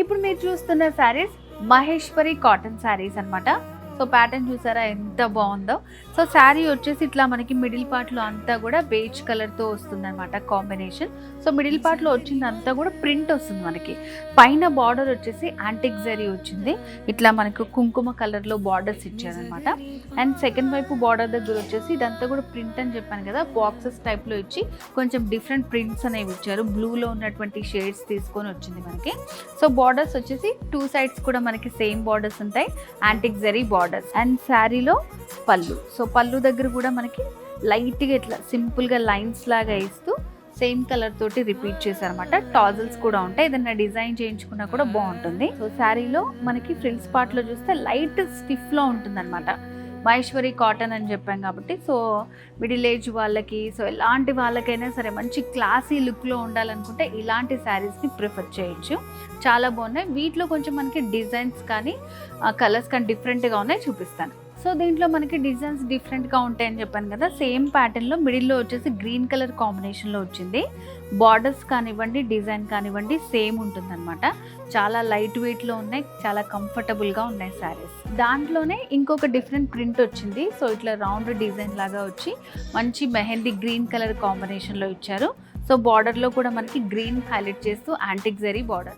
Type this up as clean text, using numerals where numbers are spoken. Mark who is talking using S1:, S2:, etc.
S1: ఇప్పుడు మీరు చూస్తున్న శారీస్ మహేశ్వరి కాటన్ శారీస్ అన్నమాట. సో ప్యాటర్న్ చూసారా ఎంత బాగుందో. సో శారీ వచ్చేసి ఇట్లా మనకి మిడిల్ పార్ట్లో అంతా కూడా బేజ్ కలర్తో వస్తుంది అనమాట కాంబినేషన్. సో మిడిల్ పార్ట్లో వచ్చిందంతా కూడా ప్రింట్ వస్తుంది మనకి. పైన బార్డర్ వచ్చేసి యాంటిక్ జరీ వచ్చింది, ఇట్లా మనకు కుంకుమ కలర్లో బార్డర్స్ ఇచ్చారనమాట. అండ్ సెకండ్ వైపు బార్డర్ దగ్గర వచ్చేసి ఇదంతా కూడా ప్రింట్ అని చెప్పాను కదా, బాక్సెస్ టైప్లో ఇచ్చి కొంచెం డిఫరెంట్ ప్రింట్స్ అనేవి ఇచ్చారు. బ్లూలో ఉన్నటువంటి షేడ్స్ తీసుకొని వచ్చింది మనకి. సో బార్డర్స్ వచ్చేసి టూ సైడ్స్ కూడా మనకి సేమ్ బార్డర్స్ ఉంటాయి, యాంటిక్ జరీ బార్డర్స్. అండ్ శారీలో పళ్ళు, సో పళ్ళు దగ్గర కూడా మనకి లైట్గా ఇట్లా సింపుల్గా లైన్స్ లాగా ఇస్తూ సేమ్ కలర్ తోటి రిపీట్ చేశారనమాట. టాజల్స్ కూడా ఉంటాయి, ఏదైనా డిజైన్ చేయించుకున్నా కూడా బాగుంటుంది. సో శారీలో మనకి ఫ్రిల్స్ పార్ట్లో చూస్తే లైట్ స్టిఫ్లో ఉంటుంది అనమాట. మహేశ్వరి కాటన్ అని చెప్పాం కాబట్టి సో మిడిల్ ఏజ్ వాళ్ళకి, సో ఎలాంటి వాళ్ళకైనా సరే మంచి క్లాసీ లుక్లో ఉండాలనుకుంటే ఇలాంటి శారీస్ని ప్రిఫర్ చేయొచ్చు. చాలా బాగున్నాయి. వీటిలో కొంచెం మనకి డిజైన్స్ కానీ కలర్స్ కానీ డిఫరెంట్గా ఉన్నాయి, చూపిస్తాను. సో దీంట్లో మనకి డిజైన్స్ డిఫరెంట్గా ఉంటాయని చెప్పాను కదా. సేమ్ ప్యాటర్న్లో మిడిల్లో వచ్చేసి గ్రీన్ కలర్ కాంబినేషన్లో వచ్చింది. బార్డర్స్ కానివ్వండి, డిజైన్ కానివ్వండి సేమ్ ఉంటుందన్నమాట. చాలా లైట్ వెయిట్లో ఉన్నాయి, చాలా కంఫర్టబుల్గా ఉన్నాయి శారీస్. దాంట్లోనే ఇంకొక డిఫరెంట్ ప్రింట్ వచ్చింది. సో ఇట్లా రౌండ్ డిజైన్ లాగా వచ్చి మంచి మెహందీ గ్రీన్ కలర్ కాంబినేషన్లో ఇచ్చారు. సో బార్డర్లో కూడా మనకి గ్రీన్ హైలైట్ చేస్తూ యాంటిక్ జరీ బార్డర్.